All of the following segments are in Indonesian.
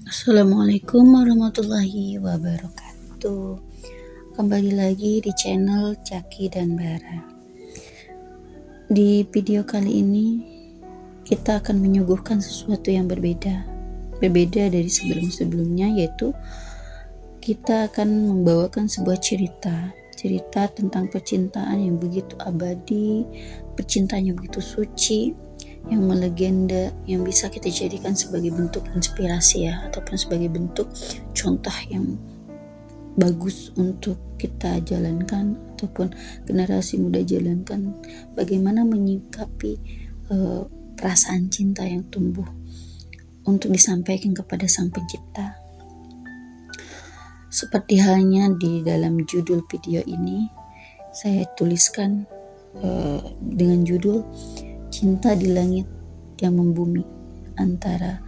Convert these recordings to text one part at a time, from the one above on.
Assalamualaikum warahmatullahi wabarakatuh. Kembali lagi di channel Caki dan Bara. Di video kali ini kita akan menyuguhkan sesuatu yang berbeda dari sebelum-sebelumnya, yaitu kita akan membawakan sebuah cerita tentang percintaan yang begitu abadi, percintaan yang begitu suci, yang melegenda, yang bisa kita jadikan sebagai bentuk inspirasi ataupun sebagai bentuk contoh yang bagus untuk kita jalankan ataupun generasi muda jalankan, bagaimana menyikapi perasaan cinta yang tumbuh untuk disampaikan kepada Sang Pencipta. Seperti halnya di dalam judul video ini, saya tuliskan dengan judul Cinta di Langit yang Membumi antara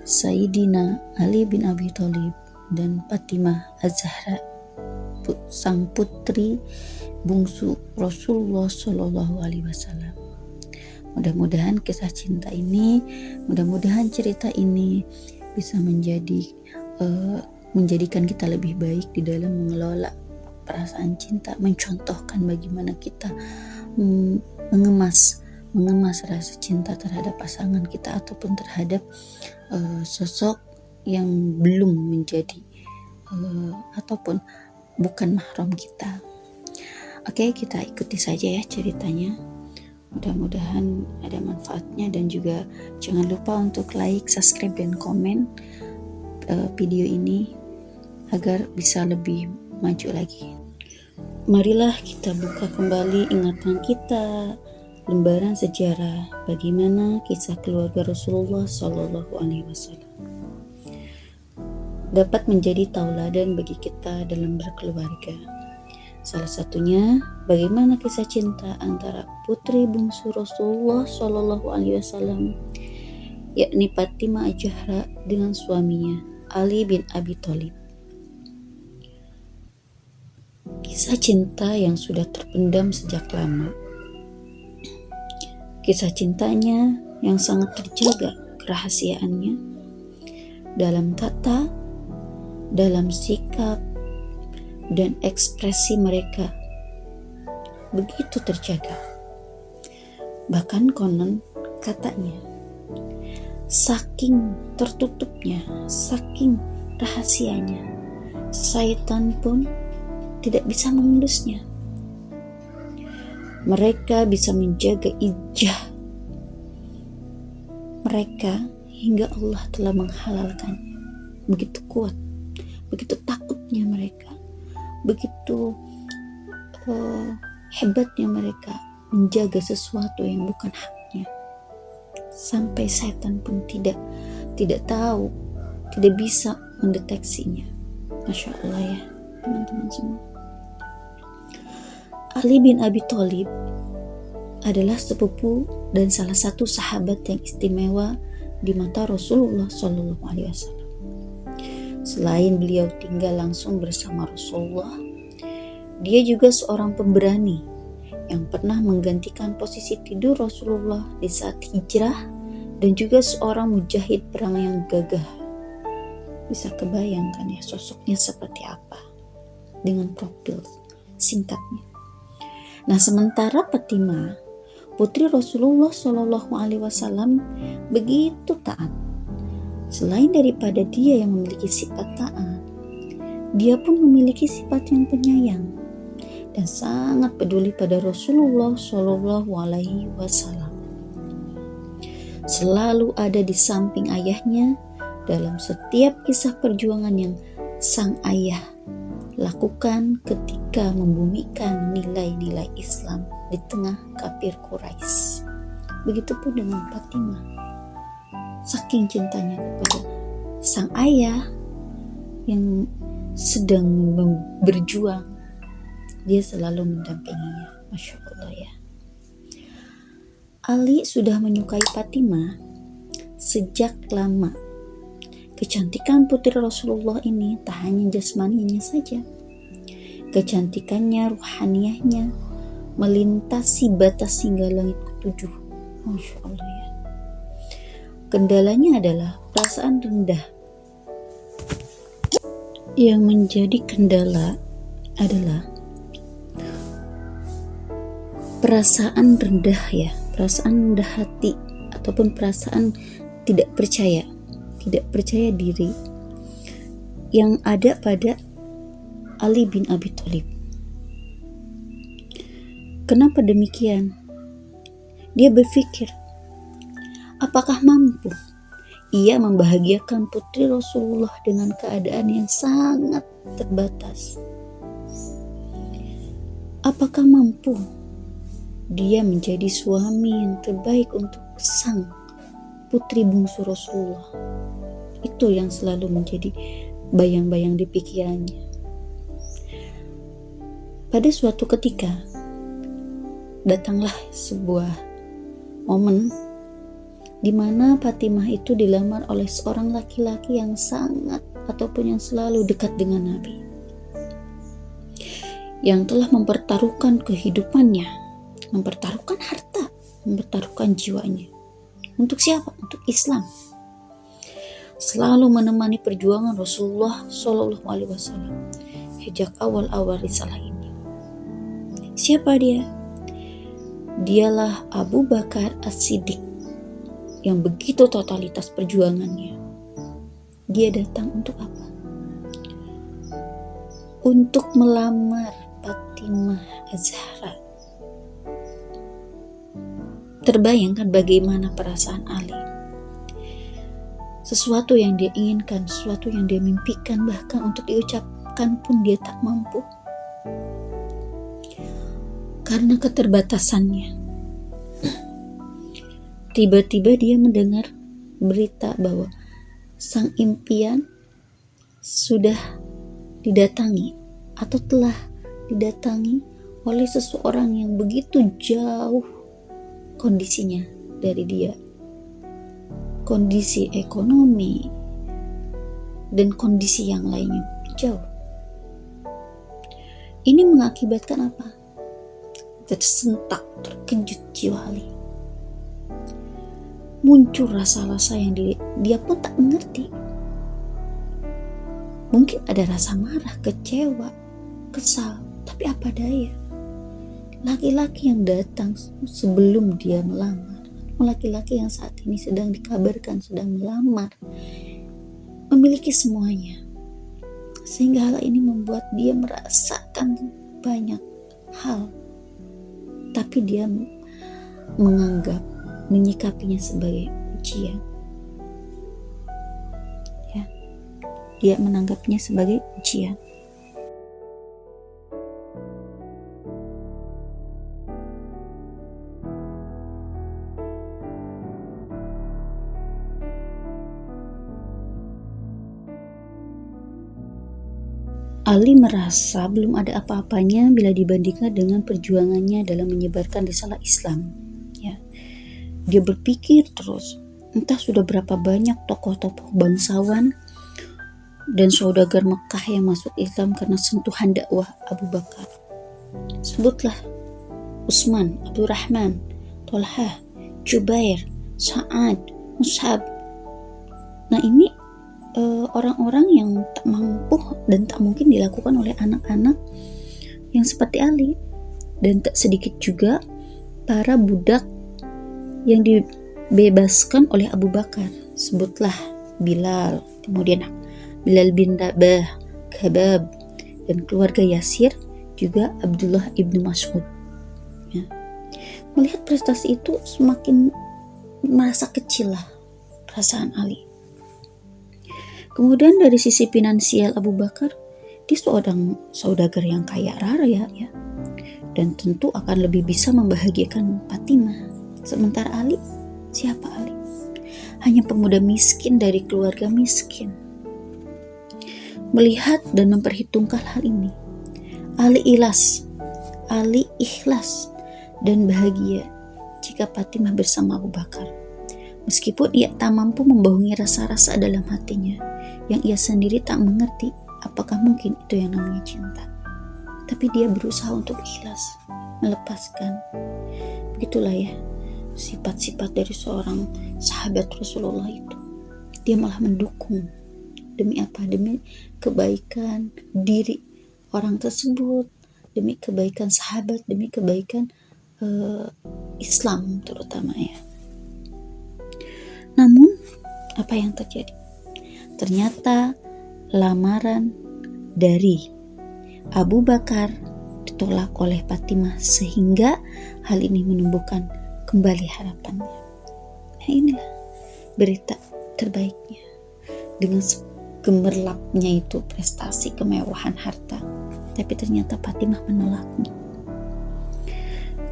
Sayyidina Ali bin Abi Thalib dan Fatimah Az-Zahra, sang putri bungsu Rasulullah Shallallahu Alaihi Wasallam. Mudah-mudahan kisah cinta ini, mudah-mudahan cerita ini bisa menjadikan kita lebih baik di dalam mengelola perasaan cinta, mencontohkan bagaimana kita mengemas rasa cinta terhadap pasangan kita ataupun terhadap sosok yang belum menjadi ataupun bukan mahram kita. Oke, kita ikuti saja ya ceritanya. Mudah-mudahan ada manfaatnya, dan juga jangan lupa untuk like, subscribe, dan komen video ini agar bisa lebih maju lagi. Marilah kita buka kembali ingatan kita, lembaran sejarah bagaimana kisah keluarga Rasulullah Shallallahu Alaihi Wasallam dapat menjadi tauladan bagi kita dalam berkeluarga. Salah satunya bagaimana kisah cinta antara putri bungsu Rasulullah Shallallahu Alaihi Wasallam, yakni Fatimah Az-Zahra dengan suaminya Ali bin Abi Thalib. Kisah cinta yang sudah terpendam sejak lama. Kisah cintanya yang sangat terjaga kerahasiaannya dalam kata, dalam sikap, dan ekspresi mereka begitu terjaga. Bahkan konon katanya, saking tertutupnya, saking rahasianya, syaitan pun tidak bisa mengendusnya. Mereka bisa menjaga ijah mereka hingga Allah telah menghalalkannya. Begitu kuat, begitu takutnya mereka, begitu hebatnya mereka menjaga sesuatu yang bukan haknya, sampai setan pun tidak tahu, tidak bisa mendeteksinya. Masya Allah ya teman-teman semua. Ali bin Abi Thalib adalah sepupu dan salah satu sahabat yang istimewa di mata Rasulullah Shallallahu Alaihi Wasallam. Selain beliau tinggal langsung bersama Rasulullah, dia juga seorang pemberani yang pernah menggantikan posisi tidur Rasulullah di saat hijrah, dan juga seorang mujahid perang yang gagah. Bisa kebayangkan ya sosoknya seperti apa dengan profil singkatnya. Nah, sementara Fatimah, putri Rasulullah Shallallahu Alaihi Wasallam, begitu taat. Selain daripada dia yang memiliki sifat taat, dia pun memiliki sifat yang penyayang dan sangat peduli pada Rasulullah Shallallahu Alaihi Wasallam. Selalu ada di samping ayahnya dalam setiap kisah perjuangan yang sang ayah lakukan ketika membumikan nilai-nilai Islam di tengah kafir Quraisy. Begitupun dengan Fatimah. Saking cintanya kepada sang ayah yang sedang berjuang dia selalu mendampinginya. Masya Allah ya. Ali sudah menyukai Fatimah sejak lama. Kecantikan putri Rasulullah ini tak hanya jasmaninya saja. Kecantikannya, ruhaniyahnya melintasi batas hingga langit ketujuh. Masya Allah ya. Kendalanya adalah perasaan rendah. Yang menjadi kendala adalah perasaan rendah ya, perasaan rendah hati ataupun perasaan tidak percaya diri yang ada pada Ali bin Abi Thalib. Kenapa demikian? Dia berpikir, apakah mampu ia membahagiakan putri Rasulullah dengan keadaan yang sangat terbatas? Apakah mampu dia menjadi suami yang terbaik untuk sang putri bungsu Rasulullah? Itu yang selalu menjadi bayang-bayang di pikirannya. Pada suatu ketika datanglah sebuah momen di mana Fatimah itu dilamar oleh seorang laki-laki yang sangat ataupun yang selalu dekat dengan Nabi, yang telah mempertaruhkan kehidupannya, mempertaruhkan harta, mempertaruhkan jiwanya. Untuk siapa? Untuk Islam. Selalu menemani perjuangan Rasulullah Shallallahu Alaihi Wasallam sejak awal-awal risalah ini. Siapa dia? Dialah Abu Bakar As-Siddiq yang begitu totalitas perjuangannya. Dia datang untuk apa? Untuk melamar Fatimah Az-Zahra. Terbayangkan bagaimana perasaan Ali. Sesuatu yang dia inginkan, sesuatu yang dia mimpikan, bahkan untuk diucapkan pun dia tak mampu. Karena keterbatasannya. Tiba-tiba dia mendengar berita bahwa sang impian sudah didatangi atau telah didatangi oleh seseorang yang begitu jauh kondisinya dari dia. Kondisi ekonomi dan kondisi yang lainnya jauh. Ini mengakibatkan apa? Tersentak, terkejut jiwa Ali. Muncul rasa-rasa yang dia pun tak mengerti. Mungkin ada rasa marah, kecewa, kesal, tapi apa daya? Laki-laki yang datang sebelum dia melamar, laki-laki yang saat ini sedang dikabarkan sedang melamar, memiliki semuanya. Sehingga hal ini membuat dia merasakan banyak hal, tapi dia menyikapinya sebagai ujian. Ya, dia menanggapnya sebagai ujian. Ali merasa belum ada apa-apanya bila dibandingkan dengan perjuangannya dalam menyebarkan risalah Islam. Ya. Dia berpikir terus, entah sudah berapa banyak tokoh-tokoh bangsawan dan saudagar Mekah yang masuk Islam karena sentuhan dakwah Abu Bakar. Sebutlah Utsman, Abdurrahman, Tolhah, Jubair, Sa'ad, Mus'ab. Nah ini orang-orang yang tak mampu dan tak mungkin dilakukan oleh anak-anak yang seperti Ali. Dan tak sedikit juga para budak yang dibebaskan oleh Abu Bakar. Sebutlah Bilal, kemudian Bilal bin Rabah, Khabab, dan keluarga Yasir, juga Abdullah ibnu Mas'ud. Ya. Melihat prestasi itu semakin merasa kecil lah perasaan Ali. Kemudian dari sisi finansial Abu Bakar, dia seorang saudagar yang kaya raya ya, dan tentu akan lebih bisa membahagiakan Fatimah. Sementara Ali, siapa Ali? Hanya pemuda miskin dari keluarga miskin. Melihat dan memperhitungkan hal ini, Ali ikhlas Ali ikhlas dan bahagia jika Fatimah bersama Abu Bakar. Meskipun ia tak mampu membohongi rasa-rasa dalam hatinya yang ia sendiri tak mengerti apakah mungkin itu yang namanya cinta. Tapi dia berusaha untuk ikhlas, melepaskan. Begitulah ya sifat-sifat dari seorang sahabat Rasulullah itu. Dia malah mendukung. Demi apa? Demi kebaikan diri orang tersebut, demi kebaikan sahabat, demi kebaikan Islam terutama ya. Namun apa yang terjadi? Ternyata lamaran dari Abu Bakar ditolak oleh Fatimah sehingga hal ini menumbuhkan kembali harapannya. Nah inilah berita terbaiknya. Dengan gemerlapnya itu prestasi, kemewahan harta, tapi ternyata Fatimah menolaknya.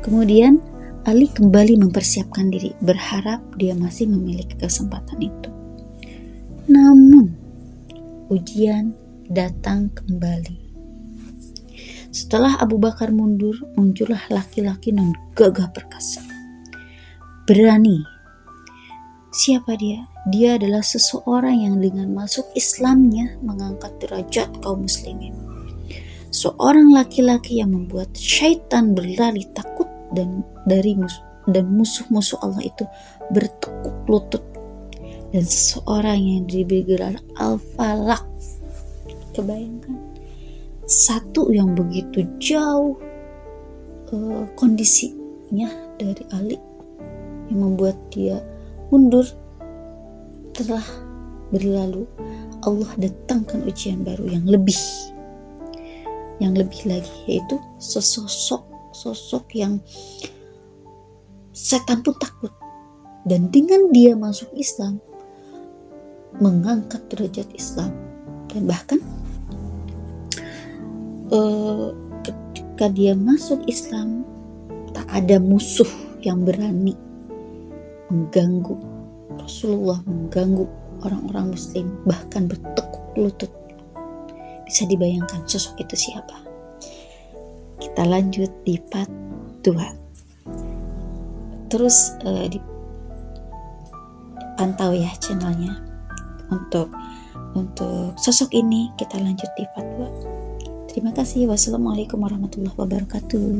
Kemudian Ali kembali mempersiapkan diri, berharap dia masih memiliki kesempatan itu. Namun ujian datang kembali. Setelah Abu Bakar mundur, muncullah laki-laki non gagah perkasa, berani. Siapa dia? Dia adalah seseorang yang dengan masuk Islamnya mengangkat derajat kaum muslimin. Seorang laki-laki yang membuat syaitan berlari takut dan musuh-musuh Allah itu bertekuk lutut, dan seseorang yang diberi gelar Al-Falaq. Kebayangkan satu yang begitu jauh kondisinya dari Ali yang membuat dia mundur. Telah berlalu, Allah datangkan ujian baru yang lebih lagi, yaitu sosok yang setan pun takut, dan dengan dia masuk Islam mengangkat derajat Islam, dan bahkan ketika dia masuk Islam tak ada musuh yang berani mengganggu Rasulullah, mengganggu orang-orang muslim, bahkan bertekuk lutut. Bisa dibayangkan sosok itu siapa? Kita lanjut di part 2. Terus dipantau ya channelnya untuk sosok ini. Kita lanjut di part 2. Terima kasih. Wassalamualaikum warahmatullahi wabarakatuh.